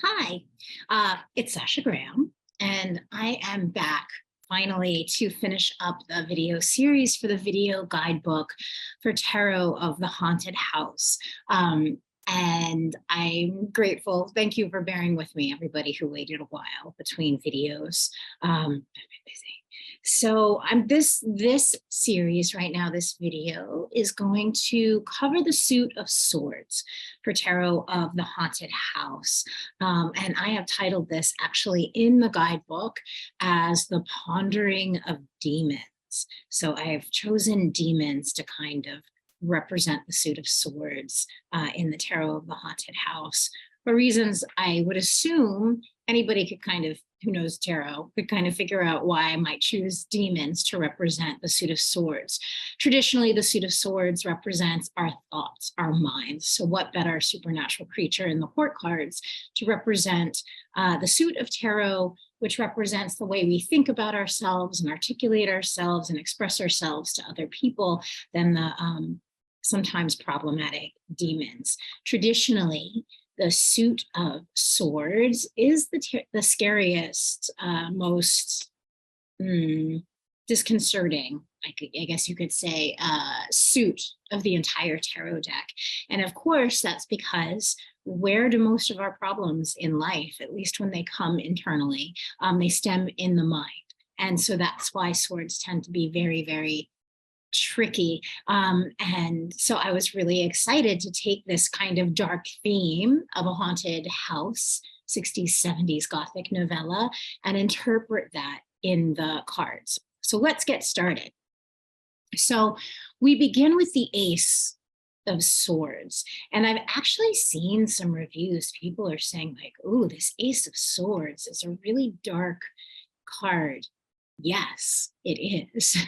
Hi, it's Sasha Graham, and I am back finally to finish up the video series for the video guidebook for Tarot of the Haunted House. And I'm grateful. Thank you for bearing with me, everybody who waited a while between videos. I've been busy. So this series right now, this video is going to cover the suit of swords for Tarot of the Haunted House. And I have titled this actually in the guidebook as the pondering of demons. So I have chosen demons to kind of represent the suit of swords in the Tarot of the Haunted House for reasons I would assume anybody could kind of, who knows tarot, could kind of figure out why I might choose demons to represent the suit of swords. Traditionally, the suit of swords represents our thoughts, our minds. So what better supernatural creature in the court cards to represent the suit of tarot, which represents the way we think about ourselves and articulate ourselves and express ourselves to other people than the sometimes problematic demons. Traditionally, the suit of swords is the scariest, most disconcerting, I guess you could say, suit of the entire tarot deck. And of course, that's because where do most of our problems in life, at least when they come internally, they stem in the mind. And so that's why swords tend to be very, very tricky. And so I was really excited to take this kind of dark theme of a haunted house, 60s, 70s Gothic novella, and interpret that in the cards. So let's get started. So we begin with the Ace of Swords. And I've actually seen some reviews. People are saying like, oh, this Ace of Swords is a really dark card. Yes, it is,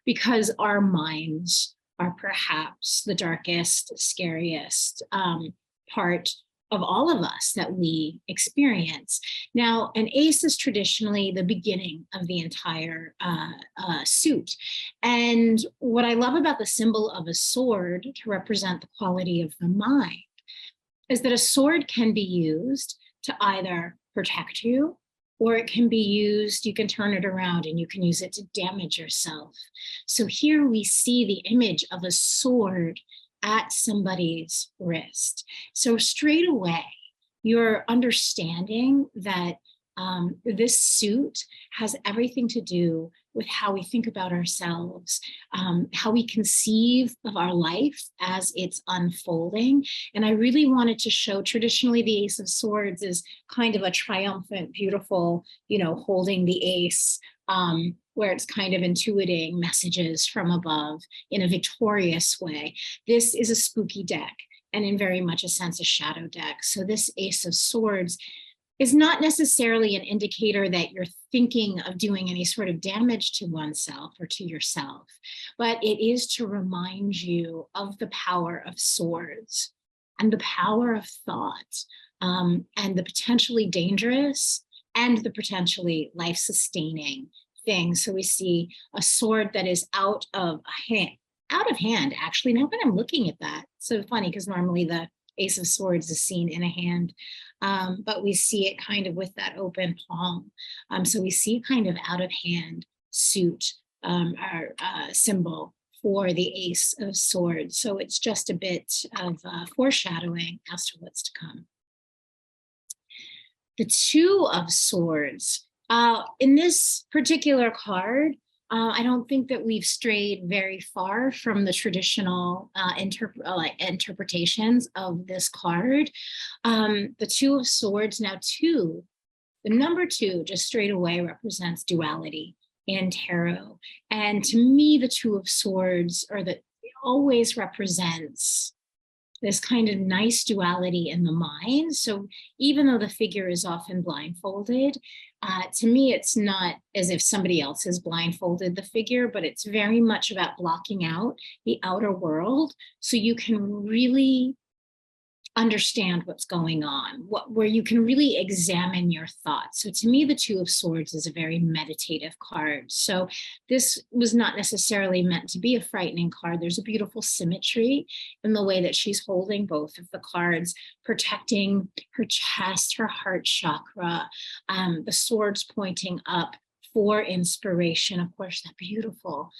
because our minds are perhaps the darkest, scariest part of all of us that we experience. Now, an ace is traditionally the beginning of the entire suit. And what I love about the symbol of a sword to represent the quality of the mind is that a sword can be used to either protect you, or it can be used, you can turn it around and you can use it to damage yourself. So here we see the image of a sword at somebody's wrist. So straight away, you're understanding that this suit has everything to do with how we think about ourselves, how we conceive of our life as it's unfolding. And I really wanted to show, traditionally the Ace of Swords is kind of a triumphant, beautiful, holding the ace, where it's kind of intuiting messages from above in a victorious way. This is a spooky deck, and in very much a sense, a shadow deck. So this Ace of Swords is not necessarily an indicator that you're thinking of doing any sort of damage to oneself or to yourself, but it is to remind you of the power of swords and the power of thought, and the potentially dangerous and the potentially life-sustaining thing. So we see a sword that is out of hand, actually, now that I'm looking at that. It's so funny because normally the Ace of Swords is seen in a hand, but we see it kind of with that open palm. So we see kind of out of hand suit, our symbol for the Ace of Swords. So it's just a bit of foreshadowing as to what's to come. The Two of Swords. In this particular card, I don't think that we've strayed very far from the traditional interpretations of this card. The Two of Swords, now the number two just straight away represents duality in tarot. And to me, the Two of Swords it always represents this kind of nice duality in the mind. So even though the figure is often blindfolded, to me, it's not as if somebody else has blindfolded the figure, but it's very much about blocking out the outer world so you can really understand what's going on, where you can really examine your thoughts. So to me, the Two of Swords is a very meditative card. So this was not necessarily meant to be a frightening card. There's a beautiful symmetry in the way that she's holding both of the cards, protecting her chest, her heart chakra, the swords pointing up for inspiration. Of course, that beautiful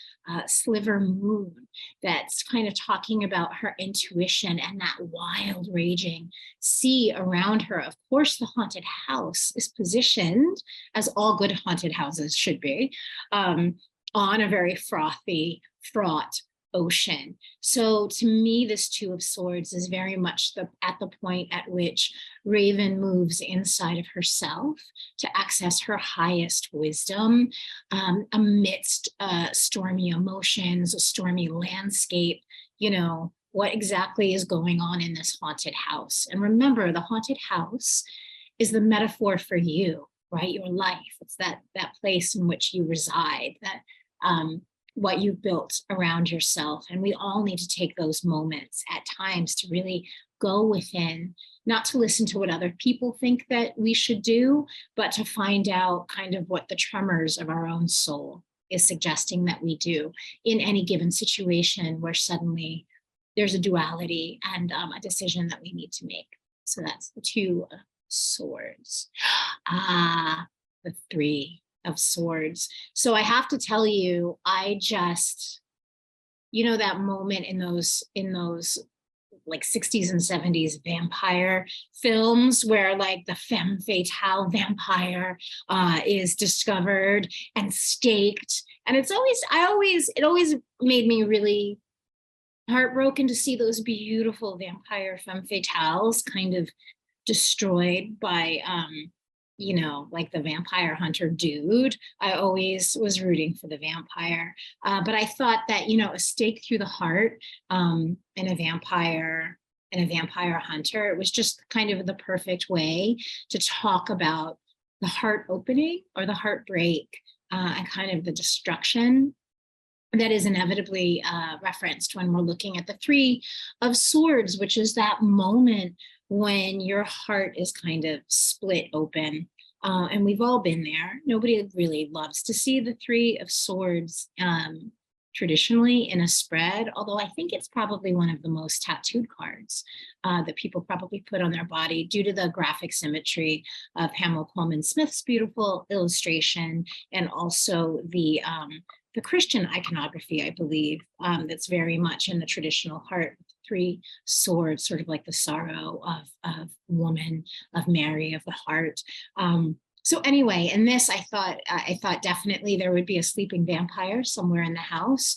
sliver moon that's kind of talking about her intuition and that wild raging sea around her. Of course, the haunted house is positioned, as all good haunted houses should be, on a very frothy, fraught ocean. So to me, this Two of Swords is very much at the point at which Raven moves inside of herself to access her highest wisdom amidst stormy emotions, a stormy landscape. You know, what exactly is going on in this haunted house? And remember, the haunted house is the metaphor for you, right? Your life. It's that place in which you reside, that what you've built around yourself. And we all need to take those moments at times to really go within, not to listen to what other people think that we should do, but to find out kind of what the tremors of our own soul is suggesting that we do in any given situation where suddenly there's a duality and a decision that we need to make. So that's the Two of Swords. The Three of Swords. So I have to tell you, I just, you know, that moment in those like 60s and 70s vampire films where like the femme fatale vampire is discovered and staked. And it always made me really heartbroken to see those beautiful vampire femme fatales kind of destroyed by you know, like the vampire hunter dude. I always was rooting for the vampire. But I thought that, you know, a stake through the heart in a vampire hunter, it was just kind of the perfect way to talk about the heart opening or the heartbreak and kind of the destruction that is inevitably referenced when we're looking at the Three of Swords, which is that moment when your heart is kind of split open. And we've all been there. Nobody really loves to see the Three of Swords traditionally in a spread, although I think it's probably one of the most tattooed cards that people probably put on their body due to the graphic symmetry of Pamela Coleman Smith's beautiful illustration, and also the Christian iconography, I believe, that's very much in the traditional heart. Three swords, sort of like the sorrow of woman, of Mary, of the heart. So anyway, in this, I thought definitely there would be a sleeping vampire somewhere in the house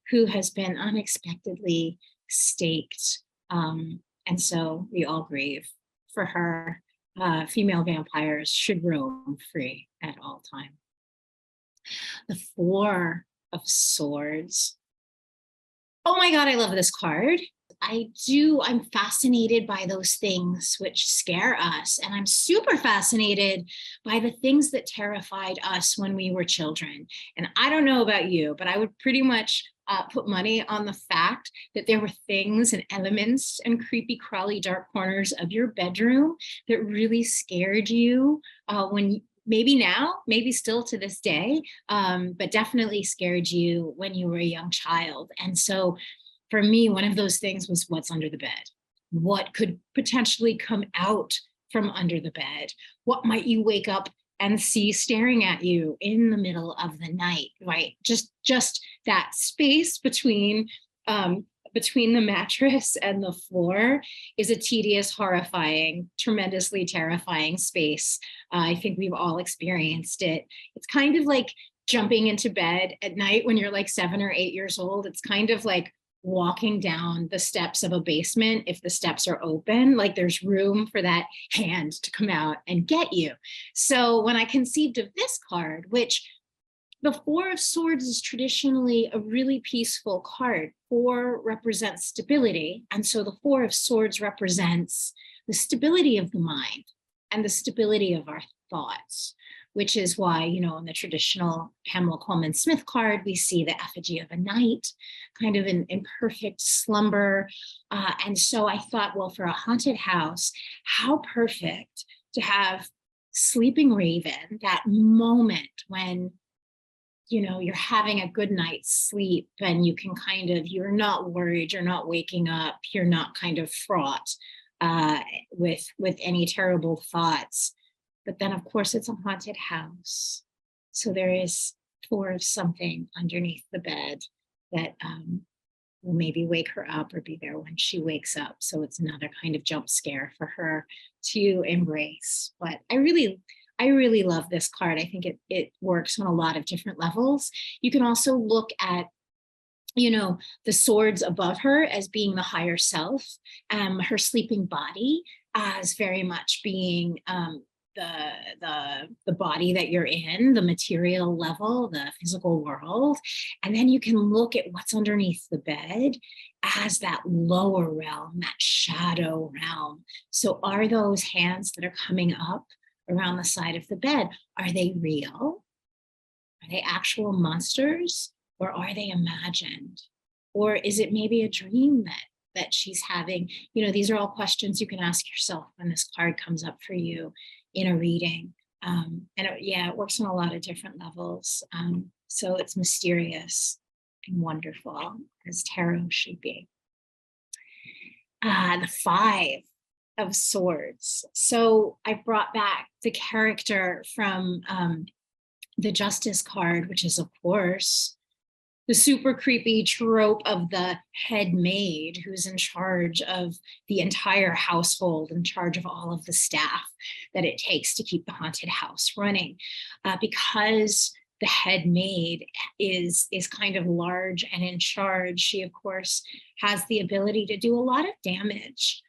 who has been unexpectedly staked. And so we all grieve for her. Female vampires should roam free at all times. The Four of Swords. Oh my God, I love this card. I'm fascinated by those things which scare us. And I'm super fascinated by the things that terrified us when we were children. And I don't know about you, but I would pretty much put money on the fact that there were things and elements and creepy, crawly, dark corners of your bedroom that really scared you when maybe now, maybe still to this day, but definitely scared you when you were a young child. And so for me, one of those things was what's under the bed. What could potentially come out from under the bed? What might you wake up and see staring at you in the middle of the night, right? Just that space between the mattress and the floor is a tedious, horrifying, tremendously terrifying space. I think we've all experienced it. It's kind of like jumping into bed at night when you're like 7 or 8 years old. It's kind of like walking down the steps of a basement. If the steps are open, like there's room for that hand to come out and get you. So when I conceived of this card, which the Four of Swords is traditionally a really peaceful card. Four represents stability. And so the Four of Swords represents the stability of the mind and the stability of our thoughts, which is why, you know, in the traditional Pamela Coleman Smith card, we see the effigy of a knight kind of in perfect slumber. And so I thought, well, for a haunted house, how perfect to have sleeping raven, that moment when, you know, you're having a good night's sleep and you can kind of, you're not worried, you're not waking up, you're not kind of fraught with any terrible thoughts. But then of course it's a haunted house. So there is four of something underneath the bed that will maybe wake her up or be there when she wakes up. So it's another kind of jump scare for her to embrace. But I really love this card. I think it works on a lot of different levels. You can also look at, you know, the swords above her as being the higher self, her sleeping body as very much being the body that you're in, the material level, the physical world. And then you can look at what's underneath the bed as that lower realm, that shadow realm. So are those hands that are coming up around the side of the bed, are they real? Are they actual monsters, or are they imagined? Or is it maybe a dream that she's having? You know, these are all questions you can ask yourself when this card comes up for you in a reading. Yeah, it works on a lot of different levels. So it's mysterious and wonderful, as tarot should be. The Five of Swords. So I brought back the character from the Justice card, which is, of course, the super creepy trope of the head maid who's in charge of the entire household, in charge of all of the staff that it takes to keep the haunted house running. Because the head maid is kind of large and in charge, she, of course, has the ability to do a lot of damage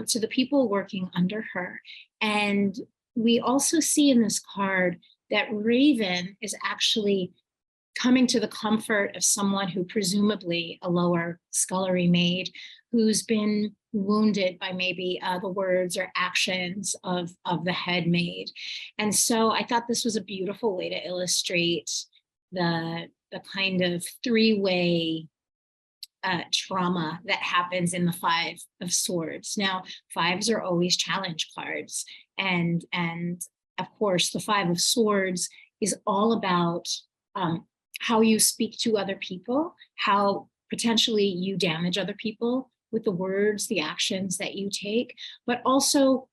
to the people working under her. And we also see in this card that Raven is actually coming to the comfort of someone who presumably a lower scullery maid who's been wounded by maybe the words or actions of the head maid. And so I thought this was a beautiful way to illustrate the kind of three-way trauma that happens in the Five of Swords. Now, fives are always challenge cards. And of course, the Five of Swords is all about how you speak to other people, how potentially you damage other people with the words, the actions that you take. But also,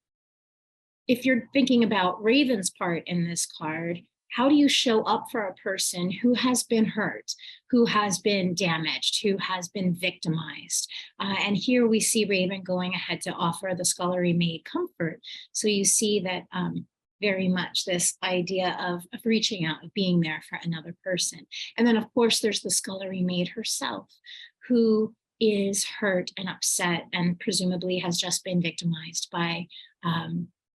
if you're thinking about Raven's part in this card, how do you show up for a person who has been hurt, who has been damaged, who has been victimized? And here we see Raven going ahead to offer the scullery maid comfort. So you see that very much this idea of reaching out, of being there for another person. And then, of course, there's the scullery maid herself, who is hurt and upset and presumably has just been victimized by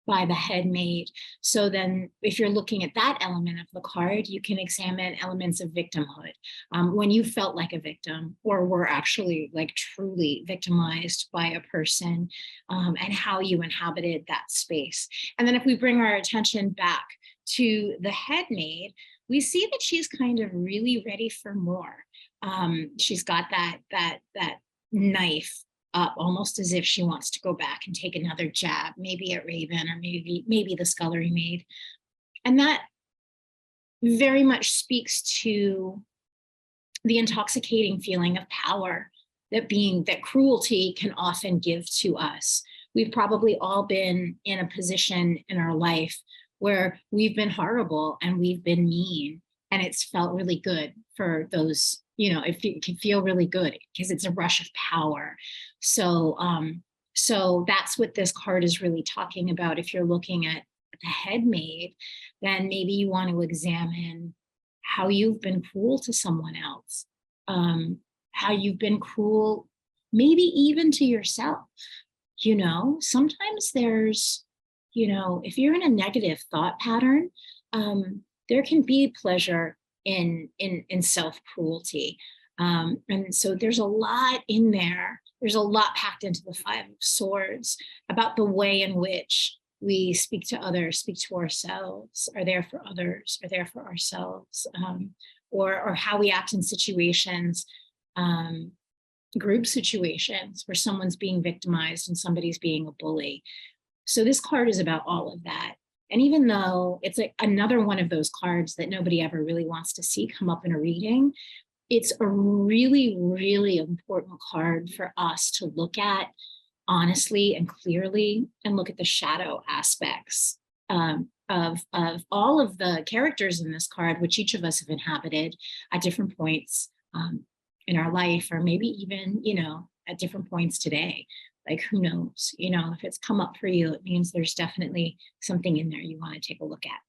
the head maid. So then if you're looking at that element of the card, you can examine elements of victimhood. When you felt like a victim or were actually like truly victimized by a person, and how you inhabited that space. And then if we bring our attention back to the head maid, we see that she's kind of really ready for more. She's got that knife up, almost as if she wants to go back and take another jab, maybe at Raven or maybe the scullery maid. And that very much speaks to the intoxicating feeling of power that cruelty can often give to us. We've probably all been in a position in our life where we've been horrible and we've been mean, and it's felt really good for those, you know, it can feel really good because it's a rush of power. So that's what this card is really talking about. If you're looking at the head maid, then maybe you want to examine how you've been cruel to someone else, how you've been cruel, maybe even to yourself. You know, sometimes there's, you know, if you're in a negative thought pattern, there can be pleasure in self-cruelty. And so there's a lot in there. There's a lot packed into the Five of Swords about the way in which we speak to others, speak to ourselves, are there for others, are there for ourselves, or how we act in situations, group situations where someone's being victimized and somebody's being a bully. So this card is about all of that. And even though it's like another one of those cards that nobody ever really wants to see come up in a reading, it's a really, really important card for us to look at honestly and clearly, and look at the shadow aspects of all of the characters in this card, which each of us have inhabited at different points in our life, or maybe even, at different points today. Like, who knows, if it's come up for you, it means there's definitely something in there you want to take a look at.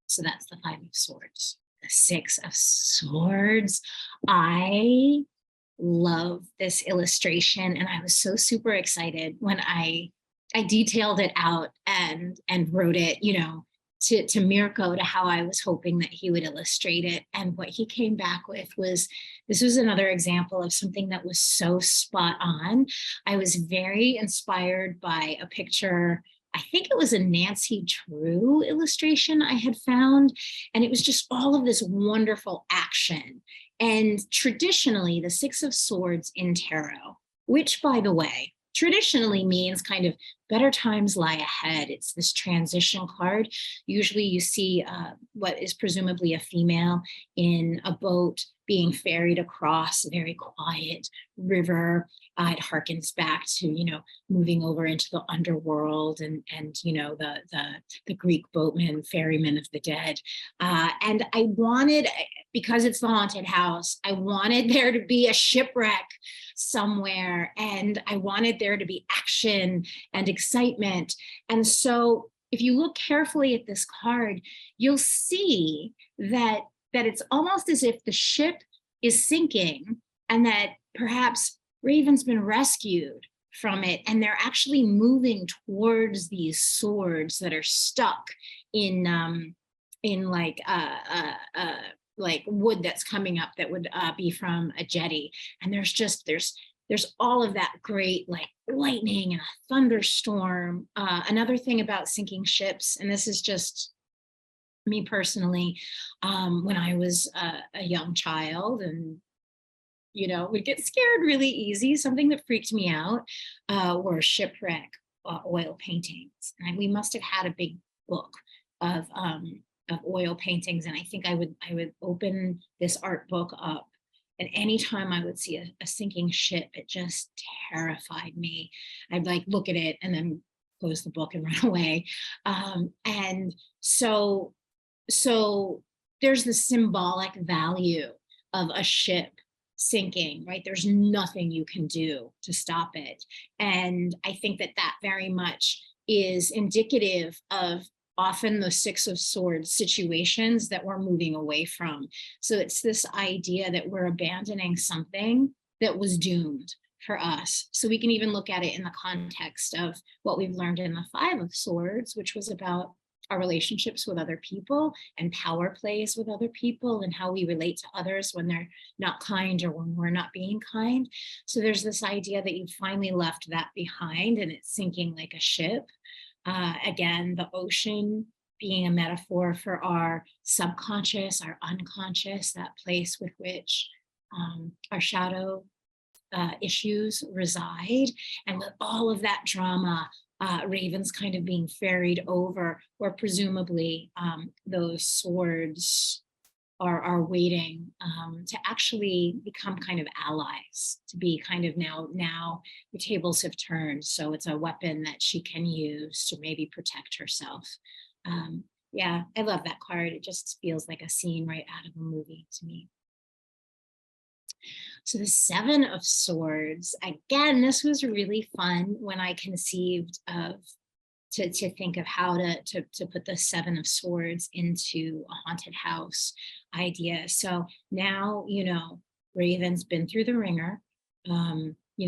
So that's the Five of Swords. The Six of Swords. I love this illustration, and I was so super excited when I detailed it out and wrote it, to Mirko, to how I was hoping that he would illustrate it. And what he came back with was, this was another example of something that was so spot on. I was very inspired by a picture, I think it was a Nancy Drew illustration I had found, and it was just all of this wonderful action. And traditionally, the Six of Swords in tarot, which, by the way, traditionally means kind of better times lie ahead. It's this transition card. Usually you see what is presumably a female in a boat being ferried across a very quiet river. It harkens back to, moving over into the underworld and the Greek boatmen, ferrymen of the dead. And I wanted, because it's the haunted house, I wanted there to be a shipwreck somewhere, and I wanted there to be action and excitement. And so if you look carefully at this card, you'll see that it's almost as if the ship is sinking, and that perhaps Raven's been rescued from it, and they're actually moving towards these swords that are stuck in like wood that's coming up that would be from a jetty. And there's all of that great like lightning and a thunderstorm. Another thing about sinking ships, and this is just me personally, when I was a young child and would get scared really easy, something that freaked me out were shipwreck oil paintings. And we must have had a big book of oil paintings, and I think I would open this art book up, and anytime I would see a sinking ship, it just terrified me. I'd like look at it and then close the book and run away. And so there's the symbolic value of a ship sinking, right? There's nothing you can do to stop it. And I think that very much is indicative of often the Six of Swords situations that we're moving away from. So it's this idea that we're abandoning something that was doomed for us. So we can even look at it in the context of what we've learned in the Five of Swords, which was about our relationships with other people and power plays with other people and how we relate to others when they're not kind or when we're not being kind. So there's this idea that you've finally left that behind and it's sinking like a ship. Again, the ocean being a metaphor for our subconscious, our unconscious, that place with which our shadow issues reside. And with all of that drama, Raven's kind of being ferried over, where presumably those swords are waiting to actually become kind of allies, to be kind of now the tables have turned. So it's a weapon that she can use to maybe protect herself. Yeah, I love that card. It just feels like a scene right out of a movie to me. So the Seven of Swords, again, this was really fun when I conceived of to think of how to put the Seven of Swords into a haunted house idea. So now, Raven's been through the ringer.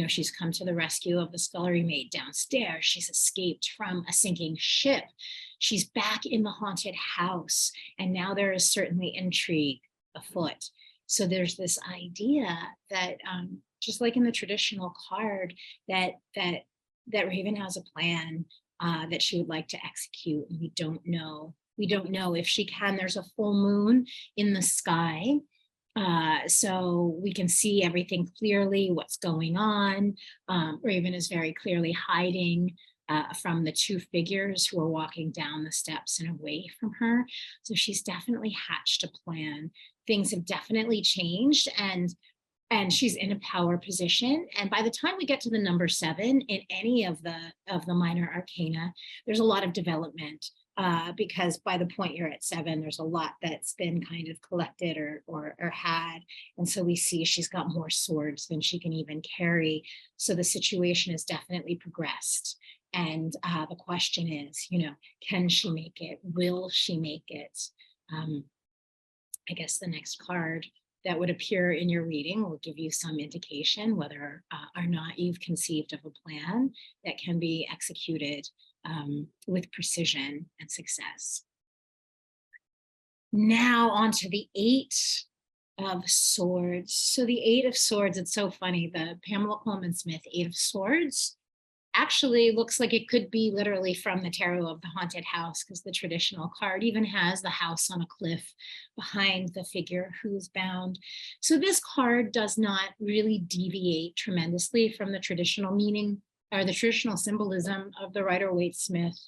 She's come to the rescue of the scullery maid downstairs. She's escaped from a sinking ship. She's back in the haunted house. And now there is certainly intrigue afoot. So there's this idea that just like in the traditional card, that Raven has a plan. that she would like to execute. And we don't know. We don't know if she can. There's a full moon in the sky. So we can see everything clearly, what's going on. Raven is very clearly hiding from the two figures who are walking down the steps and away from her. So she's definitely hatched a plan. Things have definitely changed, and she's in a power position. And by the time we get to the number 7 in any of the minor arcana, there's a lot of development. Because by the point you're at 7, there's a lot that's been kind of collected or had. And so we see she's got more swords than she can even carry. So the situation has definitely progressed. And the question is, can she make it? Will she make it? I guess the next card that would appear in your reading will give you some indication whether or not you've conceived of a plan that can be executed with precision and success. Now on to the 8 of Swords. So the 8 of Swords, it's so funny. The Pamela Coleman Smith 8 of Swords actually looks like it could be literally from the Tarot of the Haunted House, because the traditional card even has the house on a cliff behind the figure who's bound. So this card does not really deviate tremendously from the traditional meaning or the traditional symbolism of the Rider-Waite-Smith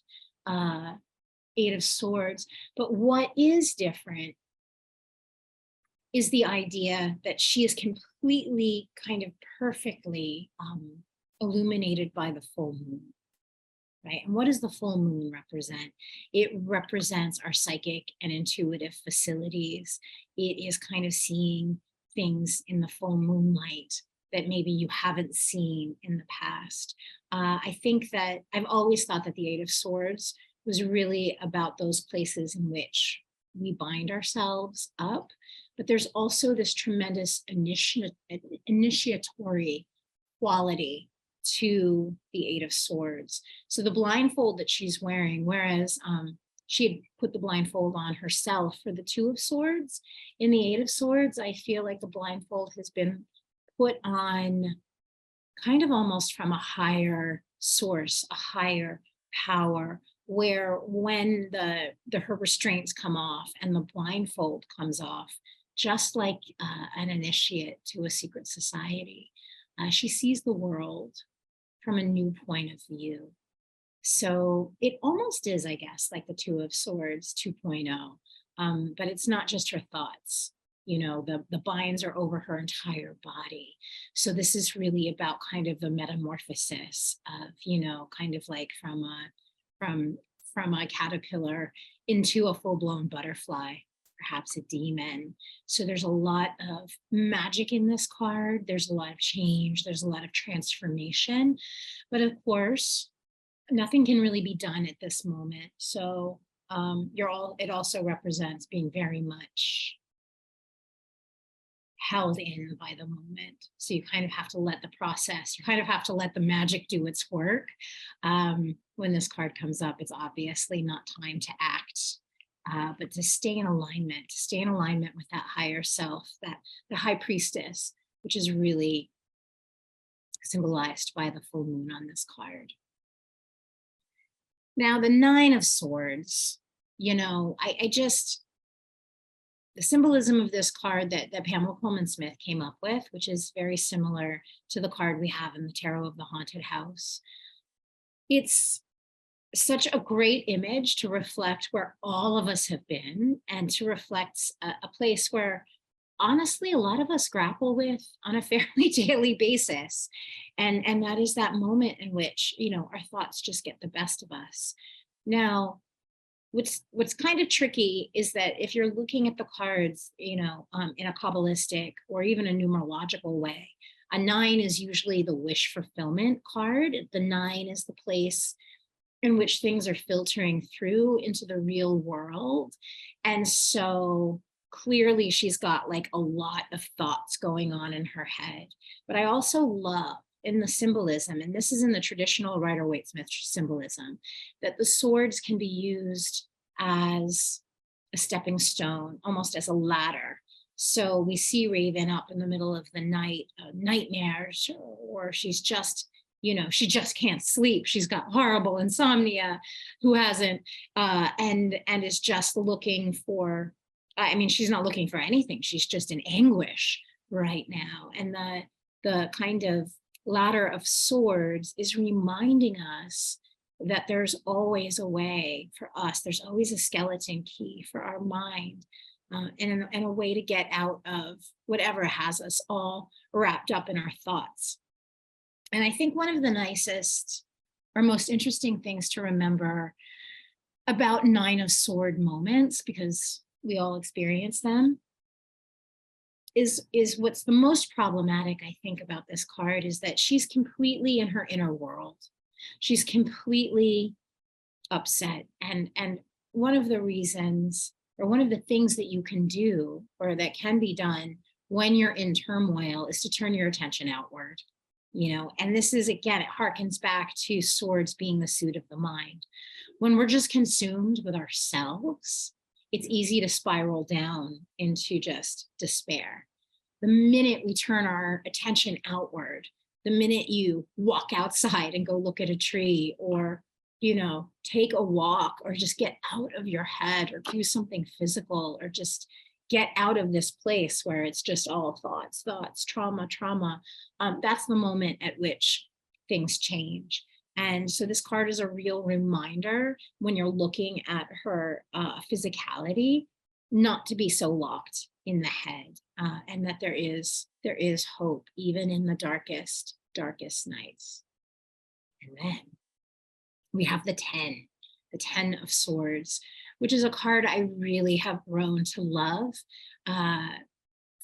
8 of Swords. But what is different is the idea that she is completely kind of perfectly illuminated by the full moon, right? And what does the full moon represent? It represents our psychic and intuitive facilities. It is kind of seeing things in the full moonlight that maybe you haven't seen in the past. I think that I've always thought that the 8 of Swords was really about those places in which we bind ourselves up, but there's also this tremendous initiatory quality to the 8 of Swords. So the blindfold that she's wearing, whereas she had put the blindfold on herself for the 2 of Swords, in the 8 of Swords, I feel like the blindfold has been put on kind of almost from a higher source, a higher power, where when her restraints come off and the blindfold comes off, just like an initiate to a secret society, she sees the world from a new point of view. So it almost is, I guess, like the 2 of Swords 2.0, but it's not just her thoughts. The binds are over her entire body. So this is really about kind of the metamorphosis of, kind of like from a caterpillar into a full-blown butterfly, perhaps a demon. So there's a lot of magic in this card. There's a lot of change. There's a lot of transformation. But of course, nothing can really be done at this moment. So it also represents being very much held in by the moment. So you kind of have to let the process, you kind of have to let the magic do its work. When this card comes up, it's obviously not time to act, but to stay in alignment with that higher self, that the high priestess, which is really symbolized by the full moon on this card. Now, the 9 of Swords, the symbolism of this card that Pamela Coleman Smith came up with, which is very similar to the card we have in the Tarot of the Haunted House. It's such a great image to reflect where all of us have been, and to reflect a place where honestly a lot of us grapple with on a fairly daily basis. And that is that moment in which, our thoughts just get the best of us. Now, what's kind of tricky is that if you're looking at the cards, in a Kabbalistic or even a numerological way, a 9 is usually the wish fulfillment card. The 9 is the place in which things are filtering through into the real world. And so clearly she's got like a lot of thoughts going on in her head. But I also love in the symbolism, and this is in the traditional Rider-Waite-Smith symbolism, that the swords can be used as a stepping stone, almost as a ladder. So we see Raven up in the middle of the night, nightmares, or she's just she just can't sleep. She's got horrible insomnia, who hasn't, and is just looking for, she's not looking for anything. She's just in anguish right now. And the kind of ladder of swords is reminding us that there's always a way for us. There's always a skeleton key for our mind, and a way to get out of whatever has us all wrapped up in our thoughts. And I think one of the nicest or most interesting things to remember about Nine of Sword moments, because we all experience them, is what's the most problematic, I think, about this card is that she's completely in her inner world. She's completely upset. And one of the reasons, or one of the things that you can do, or that can be done when you're in turmoil, is to turn your attention outward. And this is, again, it harkens back to swords being the suit of the mind. When we're just consumed with ourselves, it's easy to spiral down into just despair. The minute we turn our attention outward, the minute you walk outside and go look at a tree, or, take a walk, or just get out of your head, or do something physical, or just get out of this place where it's just all thoughts, trauma, that's the moment at which things change. And so this card is a real reminder, when you're looking at her physicality, not to be so locked in the head, and that there is hope even in the darkest nights. And then we have the 10 of Swords, which is a card I really have grown to love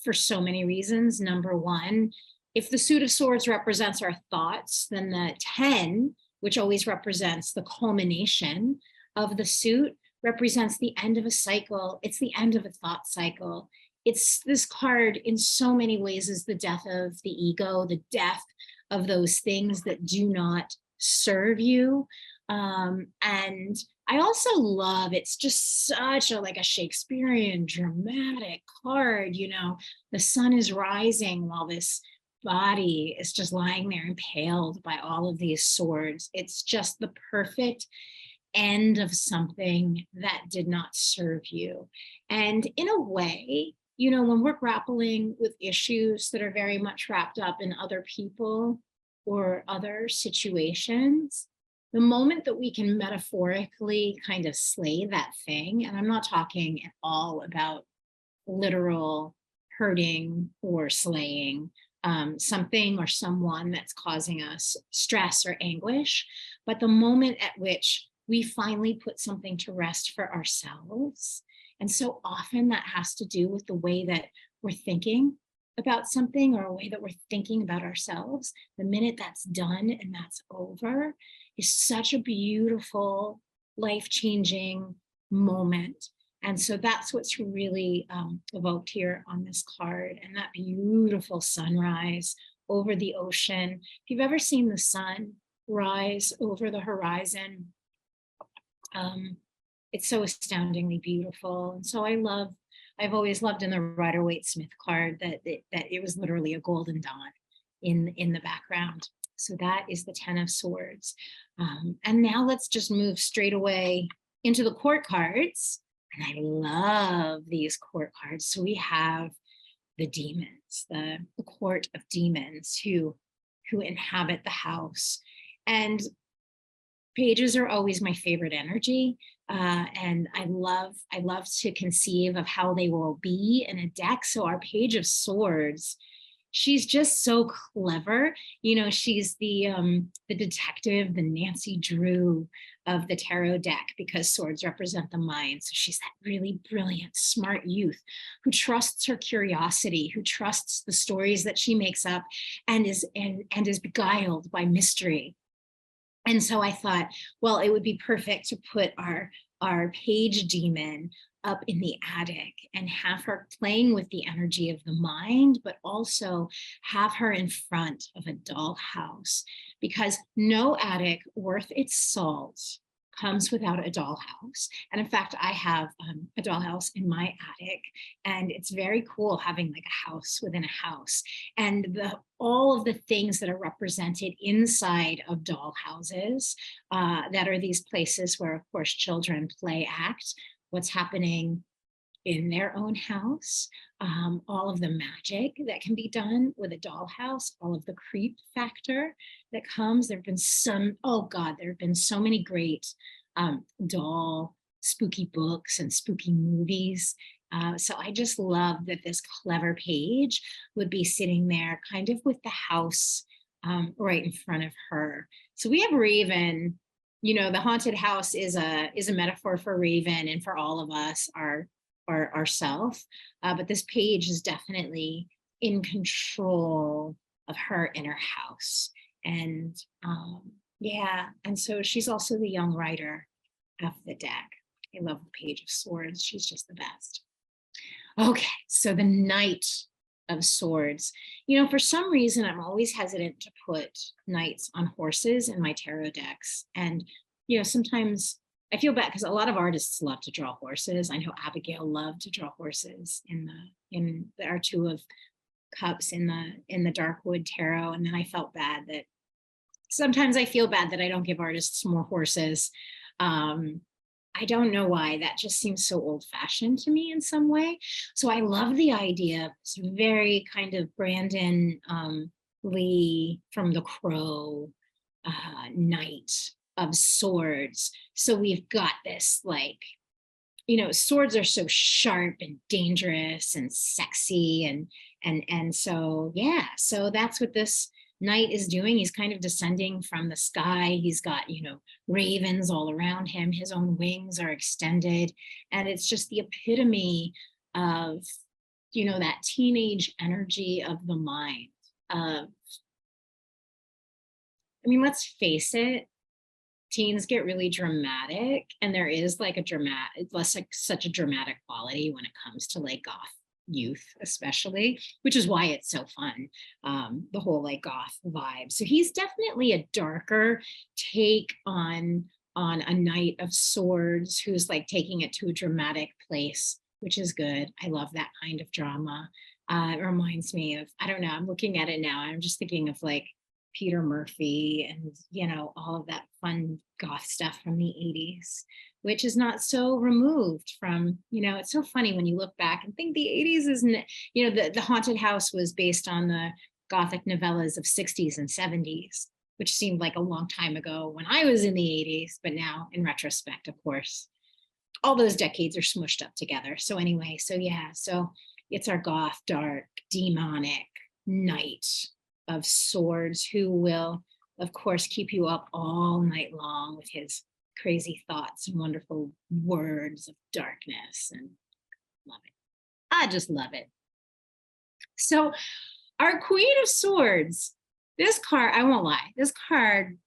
for so many reasons. Number one, if the suit of swords represents our thoughts, then the 10, which always represents the culmination of the suit, represents the end of a cycle. It's the end of a thought cycle. It's, this card in so many ways is the death of the ego, the death of those things that do not serve you. And I also love, it's just such a, like a Shakespearean dramatic card, the sun is rising while this body is just lying there impaled by all of these swords. It's just the perfect end of something that did not serve you. And in a way, when we're grappling with issues that are very much wrapped up in other people or other situations, the moment that we can metaphorically kind of slay that thing, and I'm not talking at all about literal hurting or slaying something or someone that's causing us stress or anguish, but the moment at which we finally put something to rest for ourselves. And so often that has to do with the way that we're thinking about something, or a way that we're thinking about ourselves. The minute that's done and that's over is such a beautiful, life-changing moment. And so that's what's really evoked here on this card, and that beautiful sunrise over the ocean. If you've ever seen the sun rise over the horizon, it's so astoundingly beautiful. And so I've always loved in the Rider-Waite-Smith card that it was literally a golden dawn in the background. So that is the 10 of Swords. And now let's just move straight away into the court cards. And I love these court cards. So we have the demons, the court of demons who inhabit the house. And pages are always my favorite energy. And I love to conceive of how they will be in a deck. So our Page of Swords, she's just so clever. She's the detective, the Nancy Drew of the tarot deck, because swords represent the mind. So she's that really brilliant, smart youth who trusts her curiosity, who trusts the stories that she makes up, and is beguiled by mystery. And so I thought, well, it would be perfect to put our page demon up in the attic and have her playing with the energy of the mind, but also have her in front of a dollhouse, because no attic worth its salt comes without a dollhouse. And in fact, I have a dollhouse in my attic, and it's very cool having like a house within a house. And all of the things that are represented inside of dollhouses, that are these places where, of course, children play act what's happening in their own house, all of the magic that can be done with a dollhouse, all of the creep factor that comes. There have been some, oh God, there have been so many great doll spooky books and spooky movies. So I just love that this clever page would be sitting there kind of with the house right in front of her. So we have Raven, you know, the haunted house is a metaphor for Raven and for all of us, ourself, but this page is definitely in control of her inner house. And yeah, and so she's also the young writer of the deck. I love the Page of Swords. She's just the best. Okay, so the Knight of Swords. You know, for some reason, I'm always hesitant to put knights on horses in my tarot decks. And, you know, sometimes I feel bad because a lot of artists love to draw horses. I know Abigail loved to draw horses in our Two of Cups in the Darkwood Tarot. And then I felt bad that sometimes I feel bad that I don't give artists more horses. I don't know why. That just seems so old-fashioned to me in some way. So I love the idea of this very kind of Brandon Lee from The Crow Knight of Swords. So we've got this, like, you know, swords are so sharp and dangerous and sexy, and so yeah, so that's what this knight is doing. He's kind of descending from the sky. He's got, you know, ravens all around him. His own wings are extended, and it's just the epitome of, you know, that teenage energy of the mind. I mean, let's face it, teens get really dramatic, and there is like such a dramatic quality when it comes to like goth youth, especially, which is why it's so fun, the whole like goth vibe. So he's definitely a darker take on a Knight of Swords who's like taking it to a dramatic place, which is good. I love that kind of drama. It reminds me of, I don't know, I'm looking at it now, I'm just thinking of like Peter Murphy and, you know, all of that fun goth stuff from the 80s, which is not so removed from, you know, it's so funny when you look back and think the 80s isn't, you know, the haunted house was based on the gothic novellas of 60s and 70s, which seemed like a long time ago when I was in the 80s, but now in retrospect, of course, all those decades are smushed up together. So anyway, so yeah, so it's our goth, dark, demonic Knight of Swords who will, of course, keep you up all night long with his crazy thoughts and wonderful words of darkness, and love it. I just love it. So our Queen of Swords, this card, I won't lie, this card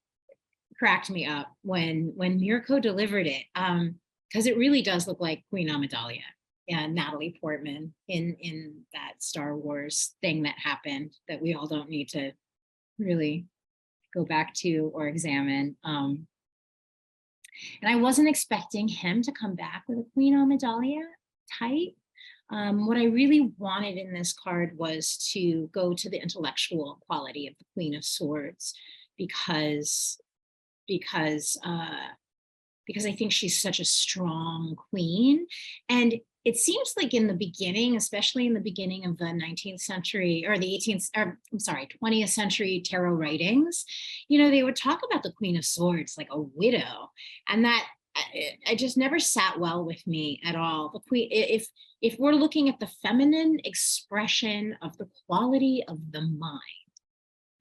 cracked me up when Mirko delivered it, because it really does look like Queen Amidala and Natalie Portman in that Star Wars thing that happened that we all don't need to really go back to or examine. And I wasn't expecting him to come back with a Queen Amidala type. What I really wanted in this card was to go to the intellectual quality of the Queen of Swords, because I think she's such a strong queen. And it seems like in the beginning, especially in the beginning of the 19th century or the 20th century tarot writings, you know, they would talk about the Queen of Swords like a widow. And that I just never sat well with me at all. The queen, if we're looking at the feminine expression of the quality of the mind,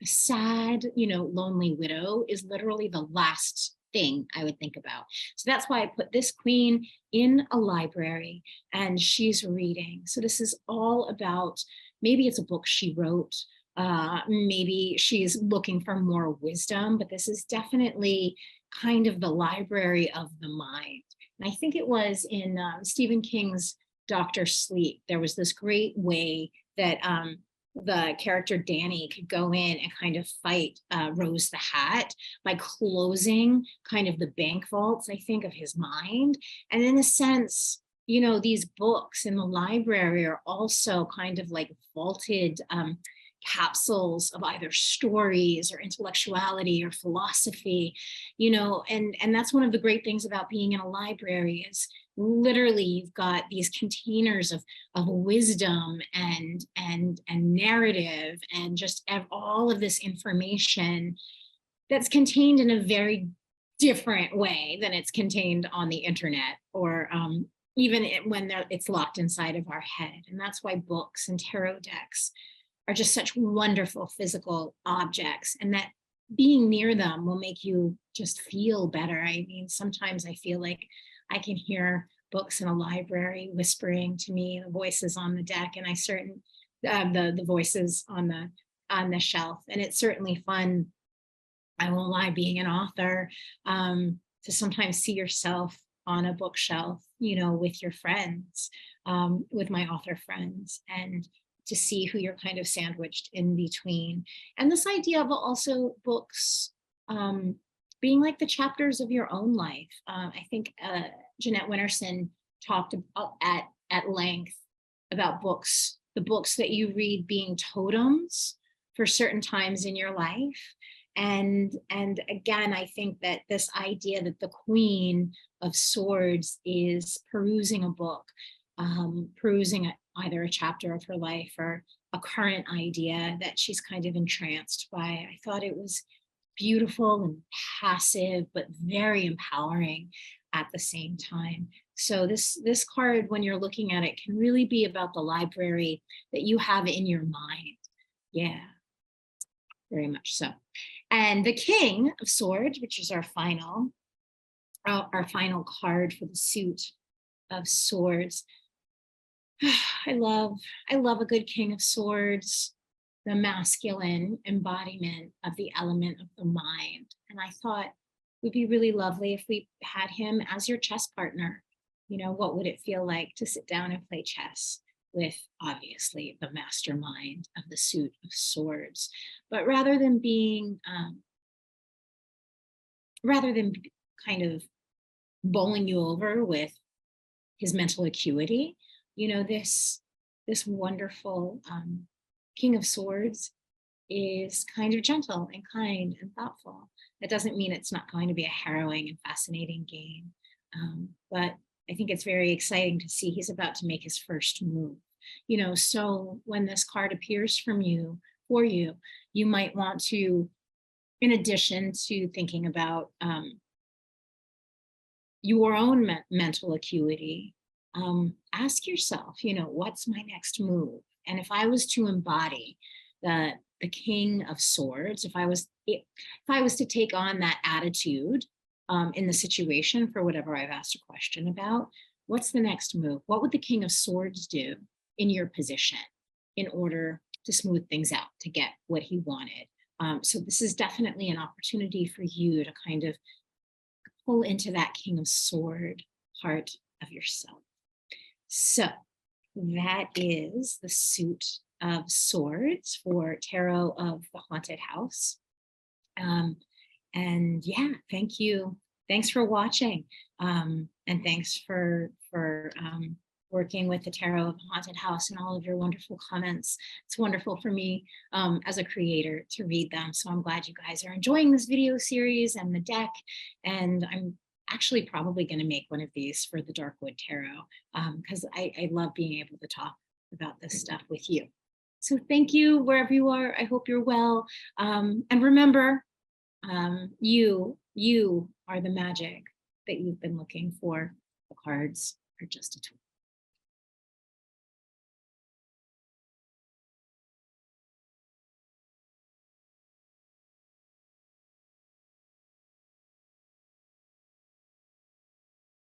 a sad, you know, lonely widow is literally the last thing I would think about. So that's why I put this queen in a library and she's reading. So this is all about, maybe it's a book she wrote, maybe she's looking for more wisdom, but this is definitely kind of the library of the mind. And I think it was in Stephen King's Dr. Sleep, there was this great way that the character Danny could go in and kind of fight Rose the Hat by closing kind of the bank vaults, I think, of his mind. And in a sense, you know, these books in the library are also kind of like vaulted capsules of either stories or intellectuality or philosophy, you know, and that's one of the great things about being in a library is literally you've got these containers of wisdom and narrative and just all of this information that's contained in a very different way than it's contained on the internet or even when it's locked inside of our head. And that's why books and tarot decks are just such wonderful physical objects, and that being near them will make you just feel better. I mean, sometimes I feel like I can hear books in a library whispering to me, the voices on the deck, and the voices on the shelf. And it's certainly fun, I won't lie, being an author, to sometimes see yourself on a bookshelf, you know, with your friends, with my author friends, and to see who you're kind of sandwiched in between. And this idea of also books being like the chapters of your own life. I think Jeanette Winterson talked about at length about books, the books that you read being totems for certain times in your life. And again, I think that this idea that the Queen of Swords is perusing a book, perusing either a chapter of her life or a current idea that she's kind of entranced by. I thought it was beautiful and passive, but very empowering at the same time. So this card, when you're looking at it, can really be about the library that you have in your mind. Yeah, very much so. And the King of Swords, which is our final card for the suit of swords. I love a good King of Swords, the masculine embodiment of the element of the mind. And I thought it would be really lovely if we had him as your chess partner. You know, what would it feel like to sit down and play chess with, obviously, the mastermind of the suit of swords? But rather than kind of bowling you over with his mental acuity, you know, this wonderful King of Swords is kind of gentle and kind and thoughtful. That doesn't mean it's not going to be a harrowing and fascinating game, but I think it's very exciting to see he's about to make his first move. You know, so when this card appears for you, you might want to, in addition to thinking about your own mental acuity, ask yourself, you know, what's my next move? And if I was to embody the King of Swords, if I was to take on that attitude in the situation for whatever I've asked a question about, what's the next move? What would the King of Swords do in your position in order to smooth things out, to get what he wanted? So this is definitely an opportunity for you to kind of pull into that King of Sword part of yourself. So that is the suit of swords for Tarot of the Haunted House. And yeah, thank you. Thanks for watching. And thanks for working with the Tarot of the Haunted House and all of your wonderful comments. It's wonderful for me as a creator to read them. So I'm glad you guys are enjoying this video series and the deck. And I'm actually probably going to make one of these for the Darkwood Tarot because I love being able to talk about this stuff with you. So thank you wherever you are. I hope you're well. And remember, you are the magic that you've been looking for. The cards are just a tool.